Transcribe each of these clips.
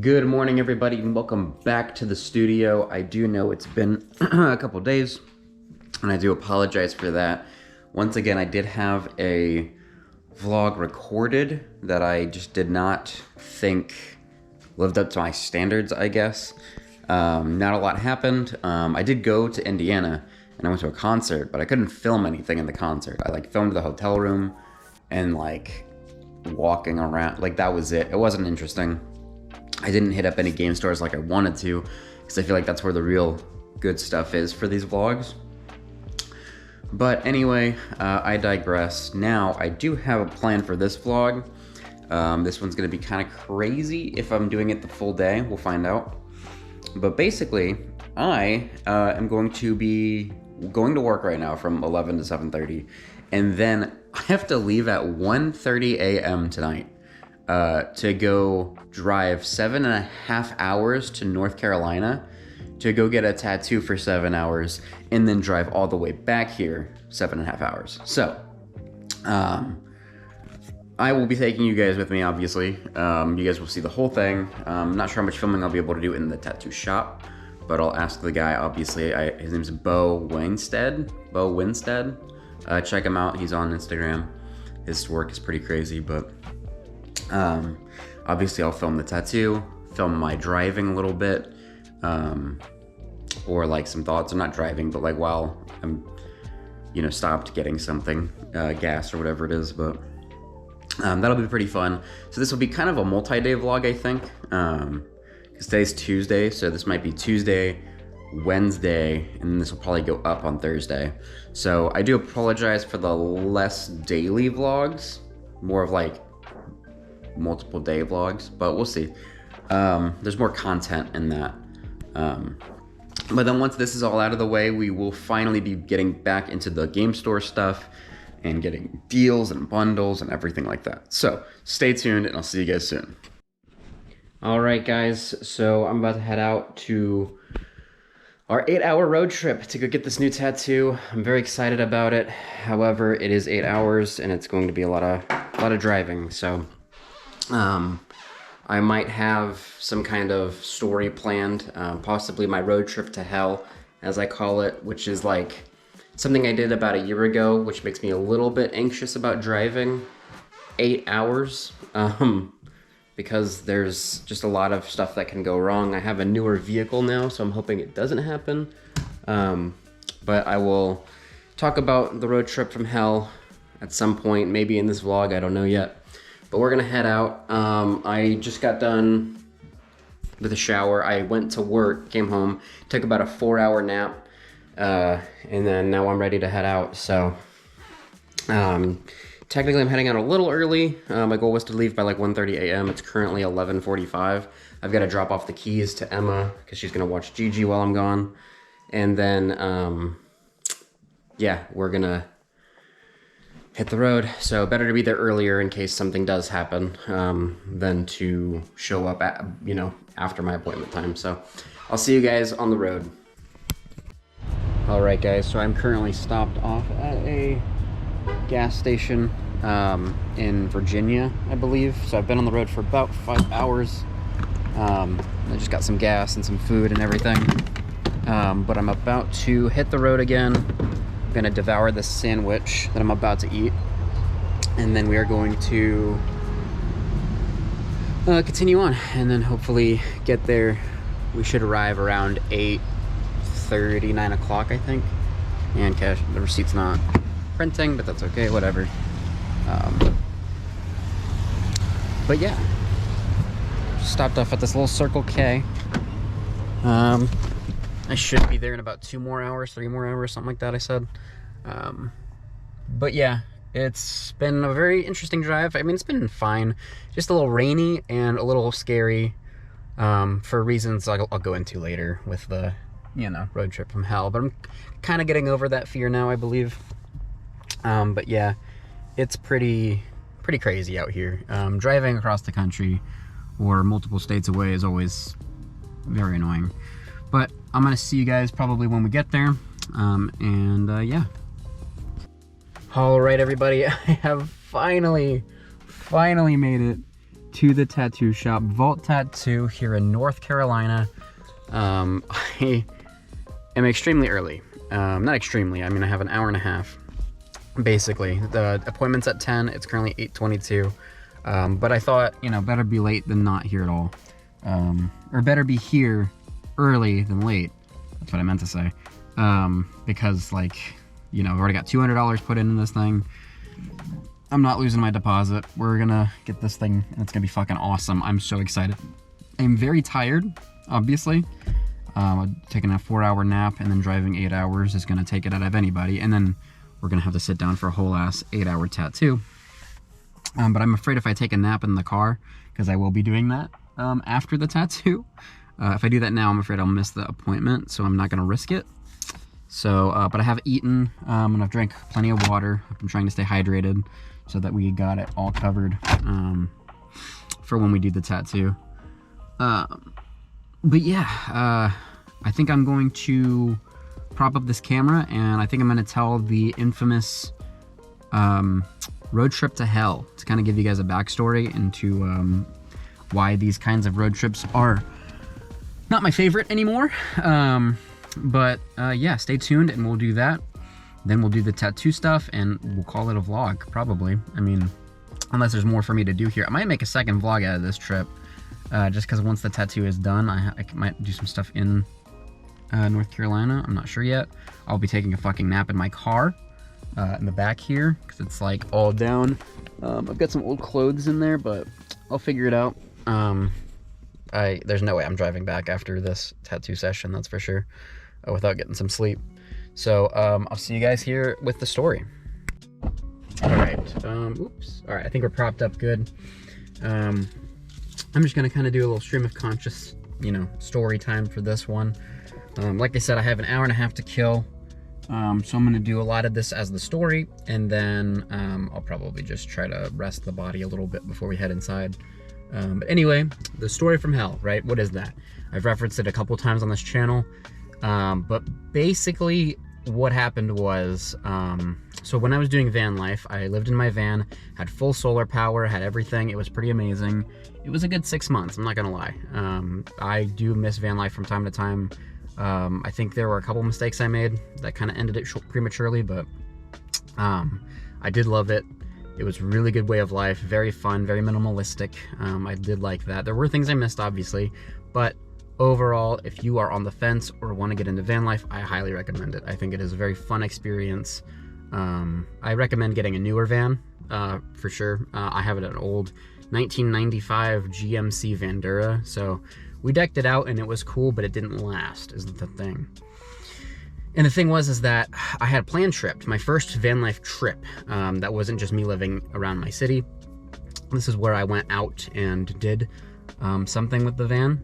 Good morning, everybody, and welcome back to the studio. I do know it's been a couple days, and I do apologize for that. Once again, I did have a vlog recorded that I just did not think lived up to my standards, I guess. Not a lot happened. I did go to Indiana, and I went to a concert, but I couldn't film anything in the concert. I filmed the hotel room and walking around. That was it. It wasn't interesting. I didn't hit up any game stores like I wanted to, because I feel like that's where the real good stuff is for these vlogs. But anyway, I digress. Now, I do have a plan for this vlog. This one's gonna be kind of crazy if I'm doing it the full day. We'll find out. But basically, I am going to be going to work right now from 11 to 7:30, and then I have to leave at 1:30 a.m. tonight. To go drive 7.5 hours to North Carolina to go get a tattoo for 7 hours, and then drive all the way back here 7.5 hours. So, I will be taking you guys with me, obviously. You guys will see the whole thing. I'm not sure how much filming I'll be able to do in the tattoo shop, but I'll ask the guy, obviously. His name's Bo Winstead. Check him out. He's on Instagram. His work is pretty crazy, but obviously I'll film the tattoo, film my driving a little bit, or some thoughts. I'm not driving, but while I'm, stopped getting something, gas or whatever it is, but that'll be pretty fun. So this will be kind of a multi-day vlog, I think, because today's Tuesday, so this might be Tuesday, Wednesday, and this will probably go up on Thursday. So I do apologize for the less daily vlogs, more of multiple day vlogs, but we'll see. There's more content in that. But then once this is all out of the way, we will finally be getting back into the game store stuff and getting deals and bundles and everything like that. So stay tuned, and I'll see you guys soon. All right, guys, so I'm about to head out to our 8-hour road trip to go get this new tattoo. I'm very excited about it. However, it is 8 hours, and it's going to be a lot of driving. So I might have some kind of story planned, possibly my road trip to hell, as I call it, which is something I did about a year ago, which makes me a little bit anxious about driving 8 hours, because there's just a lot of stuff that can go wrong. I have a newer vehicle now, so I'm hoping it doesn't happen. But I will talk about the road trip from hell at some point, maybe in this vlog, I don't know yet. But we're gonna head out. I just got done with a shower. I went to work, came home, took about a 4-hour nap, and then now I'm ready to head out. So technically I'm heading out a little early. My goal was to leave by 1:30 a.m. It's currently 11:45. I've got to drop off the keys to Emma because she's gonna watch Gigi while I'm gone. And then, yeah, we're gonna hit the road. So better to be there earlier in case something does happen, than to show up at, after my appointment time. So I'll see you guys on the road. All right, guys, so I'm currently stopped off at a gas station in Virginia, I believe. So I've been on the road for about 5 hours. I just got some gas and some food and everything. But I'm about to hit the road again. I'm gonna devour this sandwich that I'm about to eat, and then we are going to continue on, and then hopefully get there. We should arrive around 8:30, 9 o'clock, I think. And cash, the receipt's not printing, but that's okay, whatever. But yeah, stopped off at this little Circle K. I should be there in about 2 more hours, 3 more hours, something like that, I said. But yeah, it's been a very interesting drive. I mean, it's been fine. Just a little rainy and a little scary, for reasons I'll go into later with the, road trip from hell. But I'm kind of getting over that fear now, I believe. But yeah, it's pretty crazy out here. Driving across the country or multiple states away is always very annoying. But I'm gonna see you guys probably when we get there, yeah. All right, everybody, I have finally made it to the tattoo shop, Vault Tattoo here in North Carolina. I am extremely early. Not extremely, I mean I have an hour and a half. Basically, the appointment's at 10, it's currently 8:22. But I thought, you know, better be late than not here at all. Or better be here early than late. That's what I meant to say. Because, like, you know, I've already got $200 put in this thing. I'm not losing my deposit. We're gonna get this thing, and it's gonna be fucking awesome. I'm so excited. I'm very tired, obviously. Taking a 4-hour nap and then driving 8 hours is gonna take it out of anybody. And then we're gonna have to sit down for a whole ass 8-hour tattoo. But I'm afraid if I take a nap in the car, because I will be doing that after the tattoo. If I do that now, I'm afraid I'll miss the appointment, so I'm not gonna risk it. So, but I have eaten, and I've drank plenty of water. I've been trying to stay hydrated so that we got it all covered for when we do the tattoo. But yeah, I think I'm going to prop up this camera, and I think I'm gonna tell the infamous road trip to hell, to kind of give you guys a backstory into why these kinds of road trips are not my favorite anymore. But yeah, stay tuned and we'll do that. Then we'll do the tattoo stuff and we'll call it a vlog, probably. I mean, unless there's more for me to do here. I might make a second vlog out of this trip, just because once the tattoo is done, I might do some stuff in North Carolina. I'm not sure yet. I'll be taking a fucking nap in my car. In the back here, because it's like all down. I've got some old clothes in there, but I'll figure it out. There's no way I'm driving back after this tattoo session, that's for sure, without getting some sleep. So I'll see you guys here with the story. All right, oops. All right, I think we're propped up good. I'm just gonna kind of do a little stream of conscious, you know, story time for this one. Like I said, I have an hour and a half to kill. So I'm going to do a lot of this as the story, and then I'll probably just try to rest the body a little bit before we head inside. But anyway, the story from hell, right? What is that? I've referenced it a couple times on this channel, but basically what happened was, so when I was doing van life, I lived in my van, had full solar power, had everything. It was pretty amazing. It was a good 6 months, I'm not going to lie. I do miss van life from time to time. I think there were a couple mistakes I made that kind of ended it prematurely, but I did love it. It was a really good way of life, very fun, very minimalistic. I did like that. There were things I missed, obviously, but overall, if you are on the fence or want to get into van life, I highly recommend it. I think it is a very fun experience. I recommend getting a newer van, for sure. I have an old 1995 GMC Vandura, so we decked it out and it was cool, but it didn't last, is the thing. And the thing was that I had a planned trip, my first van life trip. That wasn't just me living around my city. This is where I went out and did something with the van.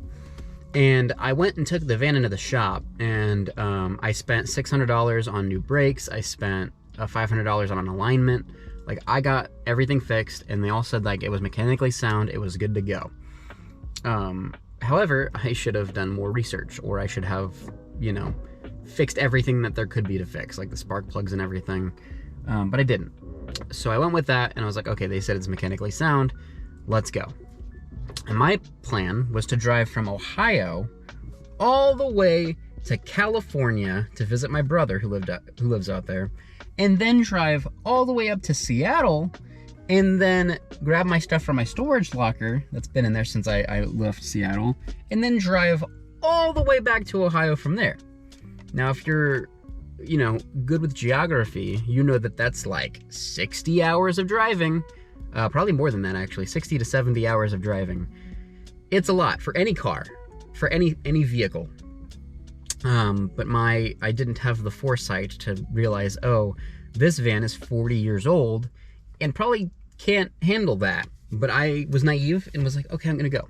And I went and took the van into the shop, and I spent $600 on new brakes. I spent $500 on an alignment. Like, I got everything fixed, and they all said like it was mechanically sound, it was good to go. However, I should have done more research, or I should have, you know, fixed everything that there could be to fix, like the spark plugs and everything, but I didn't. So I went with that, and I was like, okay, they said it's mechanically sound, let's go. And my plan was to drive from Ohio all the way to California to visit my brother who lives out there, and then drive all the way up to Seattle, and then grab my stuff from my storage locker that's been in there since I left Seattle, and then drive all the way back to Ohio from there. Now, if you're, you know, good with geography, you know that that's like 60 hours of driving. Probably more than that, actually. 60 to 70 hours of driving. It's a lot for any car, for any vehicle. But I didn't have the foresight to realize, oh, this van is 40 years old and probably can't handle that. But I was naive and was like, okay, I'm gonna go.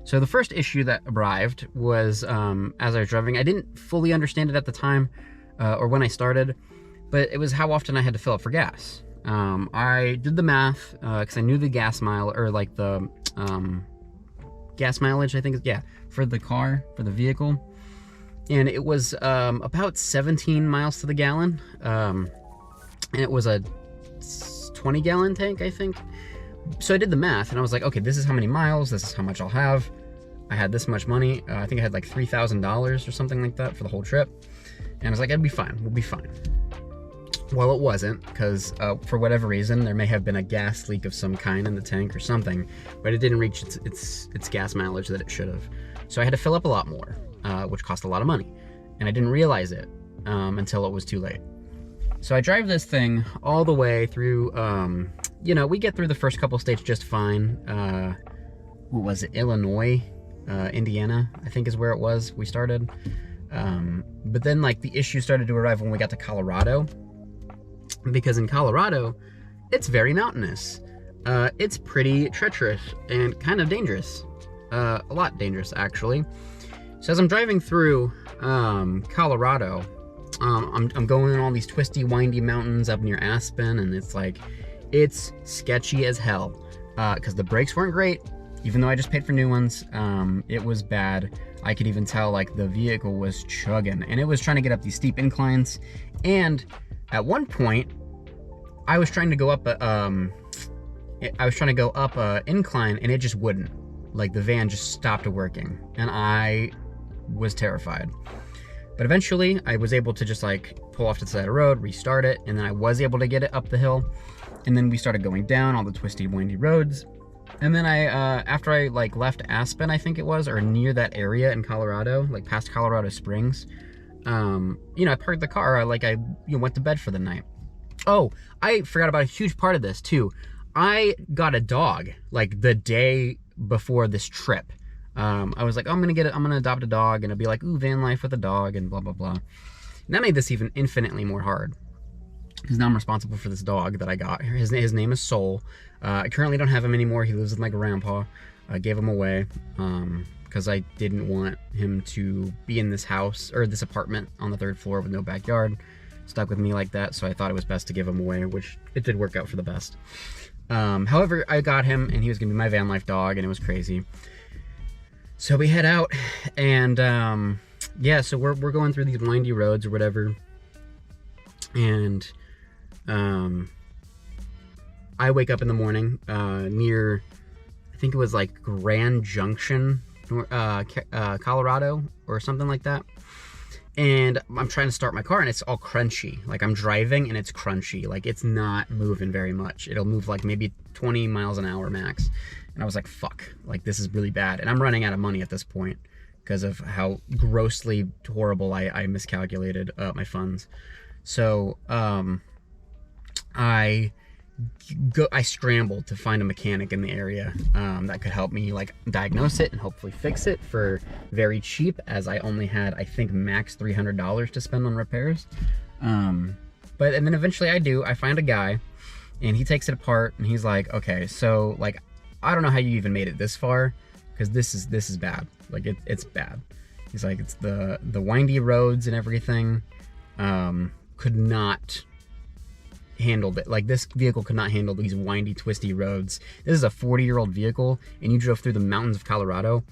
So the first issue that arrived was, as I was driving, I didn't fully understand it at the time, or when I started, but it was how often I had to fill up for gas. I did the math, because I knew the gas mile, or like the gas mileage, I think, yeah, for the car, for the vehicle. And it was about 17 miles to the gallon, and it was a 20-gallon tank, I think. So I did the math and I was like, okay, this is how many miles, this is how much I'll have. I had this much money. I think I had like $3,000 or something like that for the whole trip. And I was like, it'll be fine, we'll be fine. Well, it wasn't, because for whatever reason, there may have been a gas leak of some kind in the tank or something, but it didn't reach its gas mileage that it should have. So I had to fill up a lot more, which cost a lot of money. And I didn't realize it until it was too late. So I drive this thing all the way through, you know, we get through the first couple states just fine. What was it, Illinois, Indiana, I think is where it was, we started. But then like the issue started to arrive when we got to Colorado, because in Colorado, it's very mountainous. It's pretty treacherous and kind of dangerous. A lot dangerous, actually. So as I'm driving through Colorado, I'm going in all these twisty, windy mountains up near Aspen, and it's sketchy as hell. Because the brakes weren't great, even though I just paid for new ones. It was bad. I could even tell like the vehicle was chugging, and it was trying to get up these steep inclines. And at one point, I was trying to go up a incline, and it just wouldn't. Like the van just stopped working, and I was terrified. But eventually, I was able to just like pull off to the side of the road, restart it, and then I was able to get it up the hill. And then we started going down all the twisty, windy roads. And then after I like left Aspen, I think it was, or near that area in Colorado, like past Colorado Springs, you know, I parked the car. I went to bed for the night. Oh, I forgot about a huge part of this too. I got a dog like the day before this trip. I was like, oh, I'm gonna adopt a dog, and it'll be like, ooh, van life with a dog, and blah blah blah. And that made this even infinitely more hard, because now I'm responsible for this dog that I got. His name is Soul. I currently don't have him anymore. He lives with my grandpa. I gave him away because I didn't want him to be in this house or this apartment on the 3rd floor with no backyard, stuck with me like that. So I thought it was best to give him away, which it did work out for the best. However, I got him, and he was gonna be my van life dog, and it was crazy. So we head out, and yeah, so we're going through these windy roads or whatever, and I wake up in the morning near, I think it was like Grand Junction, Colorado, or something like that. And I'm trying to start my car, and it's all crunchy. Like I'm driving and it's crunchy. Like it's not moving very much. It'll move like maybe 20 miles an hour max. And I was like, fuck, like this is really bad. And I'm running out of money at this point because of how grossly horrible I miscalculated my funds. So I scrambled to find a mechanic in the area that could help me like diagnose it and hopefully fix it for very cheap, as I only had, I think, max $300 to spend on repairs. And then eventually I find a guy, and he takes it apart, and he's like, okay, so like, I don't know how you even made it this far, because this is bad. Like it's bad. He's like, it's the windy roads and everything could not handle it. Like this vehicle could not handle these windy, twisty roads. This is a 40-year-old vehicle, and you drove through the mountains of Colorado.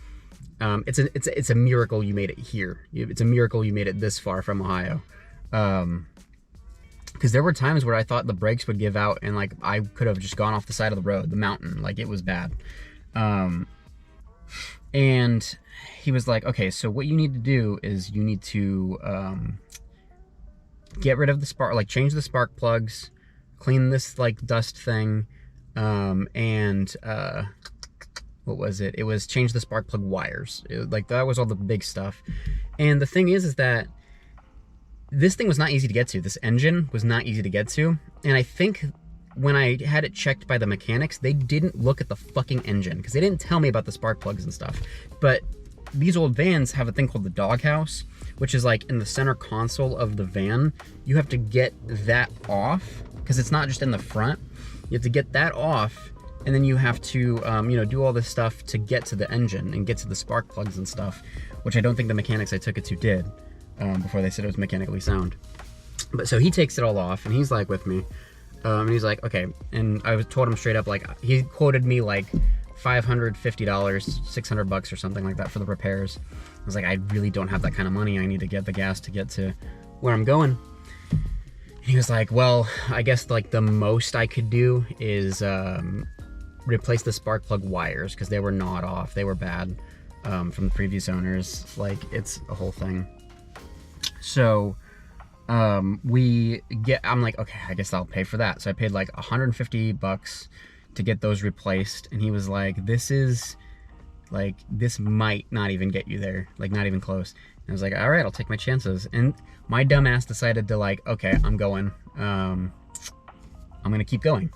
It's a miracle you made it here. It's a miracle you made it this far from Ohio. Because there were times where I thought the brakes would give out, and like I could have just gone off the side of the road, the mountain. Like it was bad. And he was like, okay, so what you need to do is you need to get rid of the spark, like change the spark plugs, clean this like dust thing, and what was it? It was change the spark plug wires. Like that was all the big stuff. And the thing is that this thing was not easy to get to. This engine was not easy to get to. And I think when I had it checked by the mechanics, they didn't look at the fucking engine, because they didn't tell me about the spark plugs and stuff. But these old vans have a thing called the doghouse, which is like in the center console of the van. You have to get that off, because it's not just in the front. You have to get that off, and then you have to, you know, do all this stuff to get to the engine and get to the spark plugs and stuff, which I don't think the mechanics I took it to did before they said it was mechanically sound. But so he takes it all off, and he's like with me, and he's like, okay. And I told him straight up, like, he quoted me like $550, $600 or something like that for the repairs. I was like, I really don't have that kind of money. I need to get the gas to get to where I'm going. And he was like, well, I guess like the most I could do is replace the spark plug wires because they were gnawed off. They were bad from the previous owners. Like, it's a whole thing. So I'm like, okay, I guess I'll pay for that. So I paid like $150 to get those replaced. And he was like, this might not even get you there. Like, not even close. And I was like, all right, I'll take my chances. And my dumb ass decided to, like, okay, I'm going. I'm gonna keep going.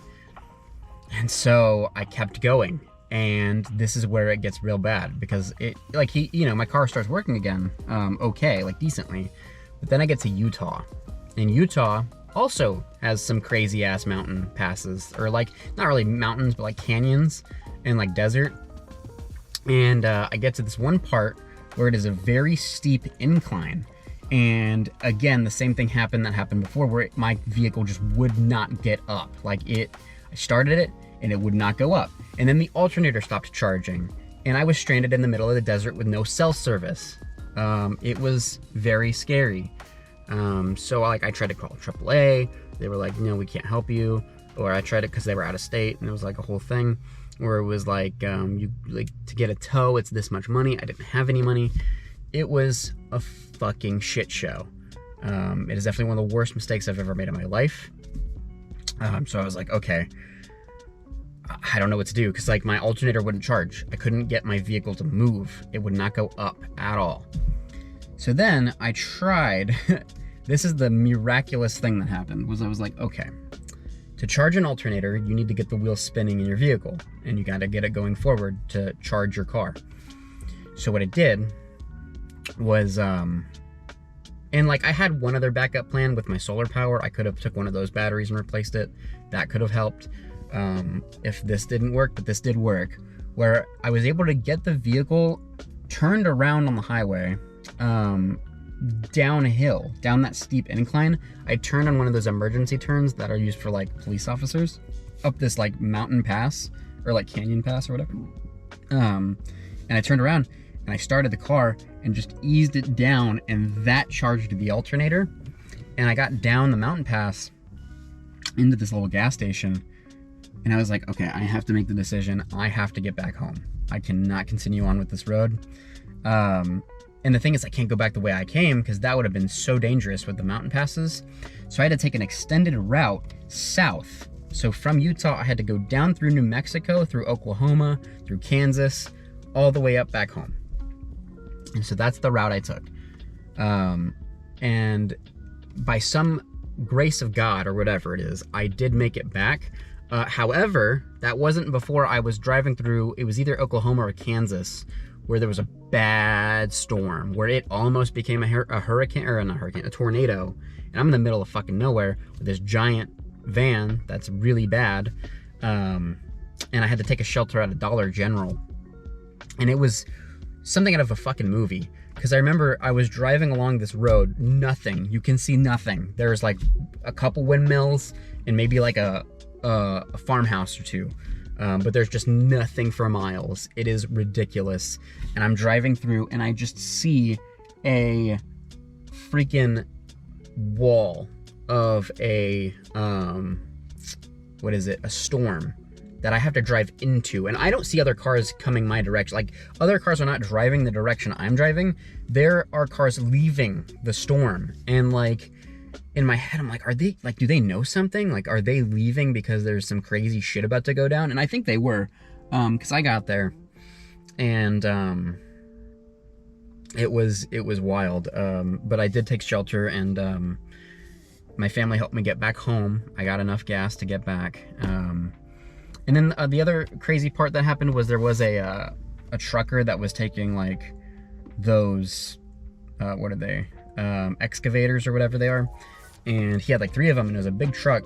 And so I kept going. And this is where it gets real bad because my car starts working again, okay, like decently. But then I get to Utah. And Utah also has some crazy ass mountain passes, or like, not really mountains, but like canyons and like desert. And I get to this one part where it is a very steep incline. And again, the same thing happened that happened before, where my vehicle just would not get up. Like, I started it and it would not go up. And then the alternator stopped charging. And I was stranded in the middle of the desert with no cell service. It was very scary. So I tried to call AAA. They were like, no, we can't help you. Or I tried it because they were out of state, and it was like a whole thing where it was like, to get a tow, it's this much money. I didn't have any money. It was a fucking shit show. It is definitely one of the worst mistakes I've ever made in my life. So I was like, okay, I don't know what to do, because like my alternator wouldn't charge. I couldn't get my vehicle to move. It would not go up at all. So then I tried, this is the miraculous thing that happened, was I was like, okay, to charge an alternator, you need to get the wheels spinning in your vehicle, and you gotta get it going forward to charge your car. So what I did was, and like I had one other backup plan with my solar power. I could have took one of those batteries and replaced it. That could have helped if this didn't work, but this did work, where I was able to get the vehicle turned around on the highway, downhill, down that steep incline. I turned on one of those emergency turns that are used for like police officers, up this like mountain pass, or like canyon pass or whatever. And I turned around and I started the car and just eased it down, and that charged the alternator. And I got down the mountain pass into this little gas station, and I was like, okay, I have to make the decision. I have to get back home. I cannot continue on with this road. And the thing is, I can't go back the way I came, because that would have been so dangerous with the mountain passes. So I had to take an extended route south. So from Utah, I had to go down through New Mexico, through Oklahoma, through Kansas, all the way up back home. And so that's the route I took. And by some grace of God, or whatever it is, I did make it back. However, that wasn't before I was driving through, it was either Oklahoma or Kansas, where there was a bad storm, where it almost became a hurricane, or not hurricane, a tornado. And I'm in the middle of fucking nowhere with this giant van that's really bad. And I had to take a shelter at a Dollar General. And it was something out of a fucking movie. Because I remember I was driving along this road, nothing, you can see nothing. There's like a couple windmills and maybe like a farmhouse or two. But there's just nothing for miles. It is ridiculous. And I'm driving through and I just see a freaking wall of a, what is it? A storm that I have to drive into. And I don't see other cars coming my direction. Like, other cars are not driving the direction I'm driving. There are cars leaving the storm. And like, in my head, I'm like, are they, like, do they know something? Like, are they leaving because there's some crazy shit about to go down? And I think they were, because I got there, and it was wild. But I did take shelter, and my family helped me get back home. I got enough gas to get back. And then the other crazy part that happened was there was a trucker that was taking like those, what are they? Excavators or whatever they are. And he had like 3 of them, and it was a big truck,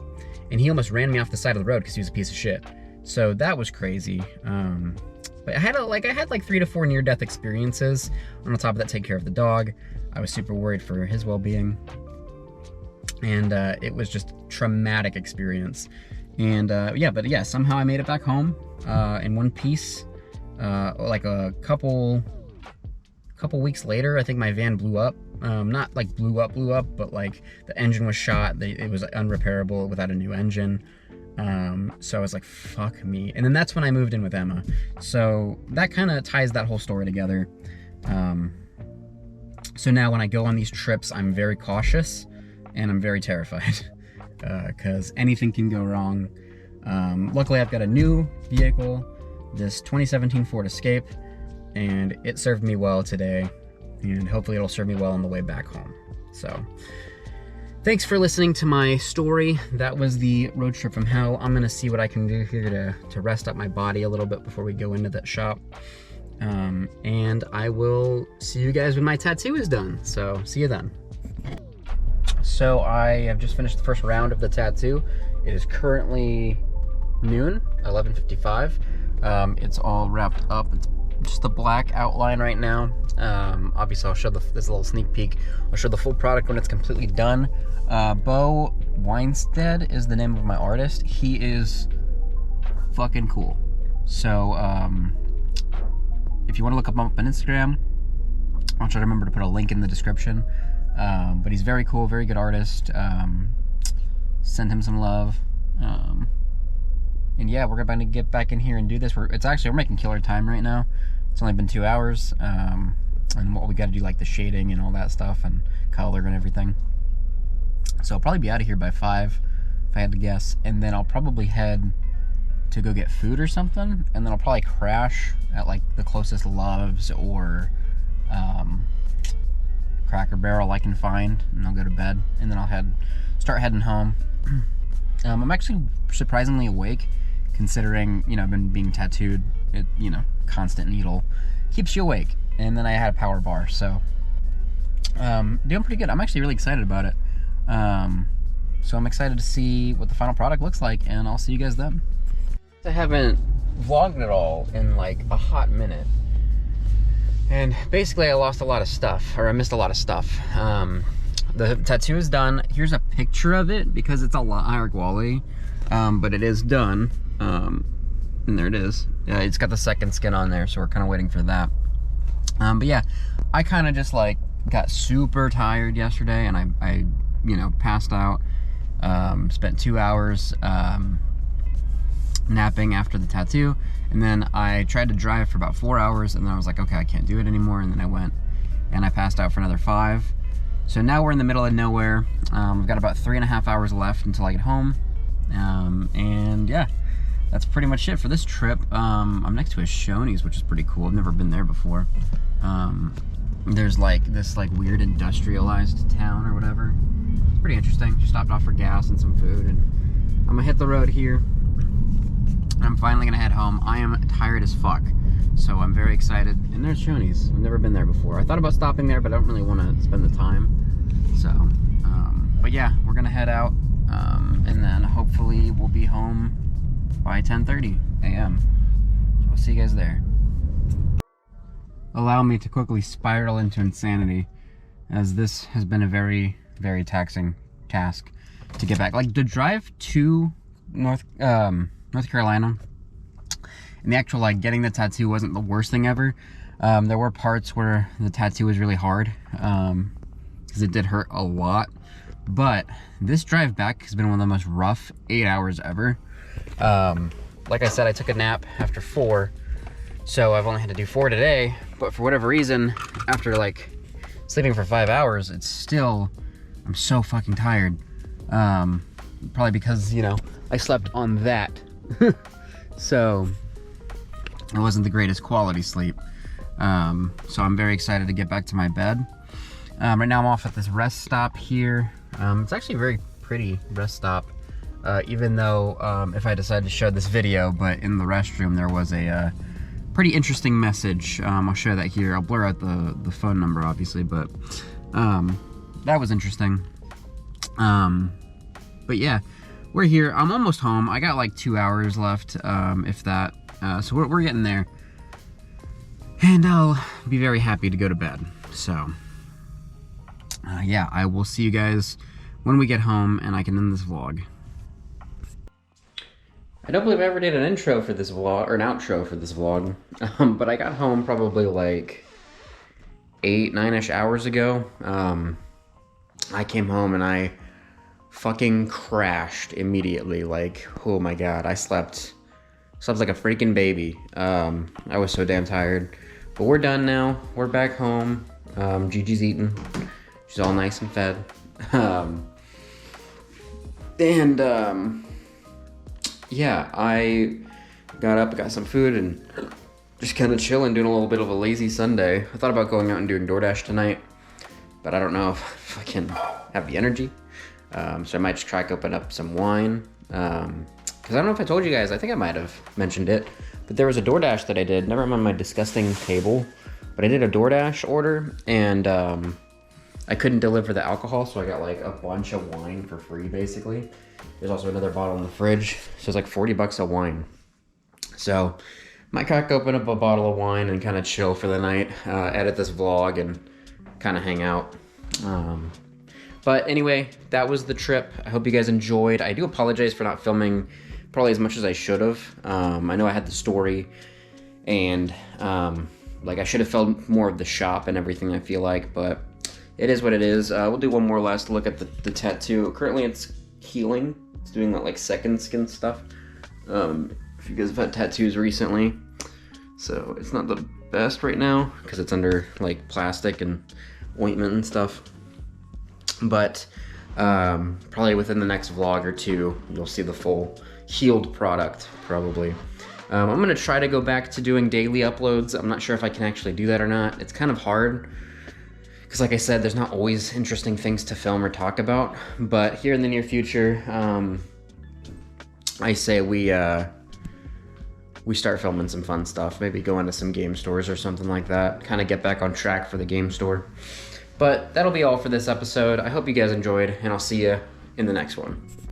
and he almost ran me off the side of the road because he was a piece of shit. So that was crazy. But I had like 3 to 4 near-death experiences. On top of that, take care of the dog. I was super worried for his well-being. And it was just traumatic experience. And yeah, somehow I made it back home in one piece. Like a couple weeks later, I think my van blew up. Not like blew up, but like the engine was shot. It was unrepairable without a new engine. So I was like, fuck me. And then that's when I moved in with Emma. So that kind of ties that whole story together. So now when I go on these trips, I'm very cautious and I'm very terrified because anything can go wrong. Luckily, I've got a new vehicle, this 2017 Ford Escape, and it served me well today, and hopefully it'll serve me well on the way back home. So thanks for listening to my story. That was the road trip from hell. I'm gonna see what I can do here to rest up my body a little bit before we go into that shop. And I will see you guys when my tattoo is done. So see you then. So I have just finished the first round of the tattoo. It is currently noon, 11:55. It's all wrapped up. It's just a black outline right now. Obviously I'll show this little sneak peek. I'll show the full product when it's completely done. Bo Weinstead is the name of my artist. He is fucking cool. So if you want to look him up on Instagram, I'll try to remember to put a link in the description. But he's very cool, very good artist. Send him some love. And yeah, we're about to get back in here and do this. We're making killer time right now. It's only been 2 hours. And what we got to do, like the shading and all that stuff and color and everything. So I'll probably be out of here by 5 if I had to guess. And then I'll probably head to go get food or something. And then I'll probably crash at like the closest Love's or Cracker Barrel I can find, and I'll go to bed. And then I'll start heading home. I'm actually surprisingly awake, considering, you know, I've been being tattooed. It, you know, constant needle keeps you awake. And then I had a power bar, so doing pretty good. I'm actually really excited about it. So I'm excited to see what the final product looks like, and I'll see you guys then. I haven't vlogged at all in like a hot minute. And basically I lost a lot of stuff, or I missed a lot of stuff. The tattoo is done. Here's a picture of it because it's a lot higher quality, but it is done. And there it is. Yeah, it's got the second skin on there, so we're kind of waiting for that. But yeah, I kind of just like got super tired yesterday, and I you know, passed out. Spent 2 hours napping after the tattoo, and then I tried to drive for about 4 hours, and then I was like, okay, I can't do it anymore, and then I went and I passed out for another 5. So now we're in the middle of nowhere. We've got about 3.5 hours left until I get home, and yeah, that's pretty much it for this trip. I'm next to a Shoney's, which is pretty cool. I've never been there before. There's like this like weird industrialized town or whatever. It's pretty interesting. Just stopped off for gas and some food, and I'm gonna hit the road here. I'm finally gonna head home. I am tired as fuck, so I'm very excited. And there's Shoney's. I've never been there before. I thought about stopping there, but I don't really want to spend the time. So, but yeah, we're gonna head out, and then hopefully we'll be home by 10:30 a.m. So we'll see you guys there. Allow me to quickly spiral into insanity, as this has been a very, very taxing task to get back. Like, to drive to North Carolina, and the actual, like, getting the tattoo wasn't the worst thing ever. There were parts where the tattoo was really hard, because it did hurt a lot. But this drive back has been one of the most rough 8 hours ever. Like I said, I took a nap after 4, so I've only had to do 4 today. But for whatever reason, after like sleeping for 5 hours, it's still, I'm so fucking tired. Probably because, you know, I slept on that. So it wasn't the greatest quality sleep. So I'm very excited to get back to my bed. Right now I'm off at this rest stop here. It's actually a very pretty rest stop, even though if I decided to show this video, but in the restroom there was a pretty interesting message. I'll show that here. I'll blur out the phone number obviously, but that was interesting. But yeah, we're here. I'm almost home. I got like 2 hours left, if that. So we're getting there, and I'll be very happy to go to bed. So yeah, I will see you guys when we get home and I can end this vlog. I don't believe I ever did an intro for this vlog, or an outro for this vlog, but I got home probably like 8-9-ish hours ago. I came home and I fucking crashed immediately. Like, oh my god, I slept like a freaking baby. I was so damn tired. But we're done now. We're back home. Gigi's eating. She's all nice and fed. Yeah, I got up, got some food, and just kind of chilling, doing a little bit of a lazy Sunday. I thought about going out and doing DoorDash tonight, but I don't know if I can have the energy. So I might just try to open up some wine. Because I don't know if I told you guys, I think I might have mentioned it, but there was a DoorDash that I did, never mind my disgusting table, but I did a DoorDash order, and I couldn't deliver the alcohol, so I got like a bunch of wine for free, basically. There's also another bottle in the fridge, so it's like 40 bucks a wine. So might crack open up a bottle of wine and kind of chill for the night, edit this vlog and kind of hang out. But anyway, that was the trip. I hope you guys enjoyed. I do apologize for not filming probably as much as I should have. I know I had the story, and like I should have filmed more of the shop and everything, I feel like, but it is what it is. We'll do one more last look at the tattoo. Currently it's healing. It's doing that like second skin stuff. If you guys have had tattoos recently. So it's not the best right now because it's under like plastic and ointment and stuff. But probably within the next vlog or two, you'll see the full healed product, probably. I'm going to try to go back to doing daily uploads. I'm not sure if I can actually do that or not. It's kind of hard because, like I said, there's not always interesting things to film or talk about. But here in the near future, I say we start filming some fun stuff. Maybe go into some game stores or something like that. Kind of get back on track for the game store. But that'll be all for this episode. I hope you guys enjoyed, and I'll see you in the next one.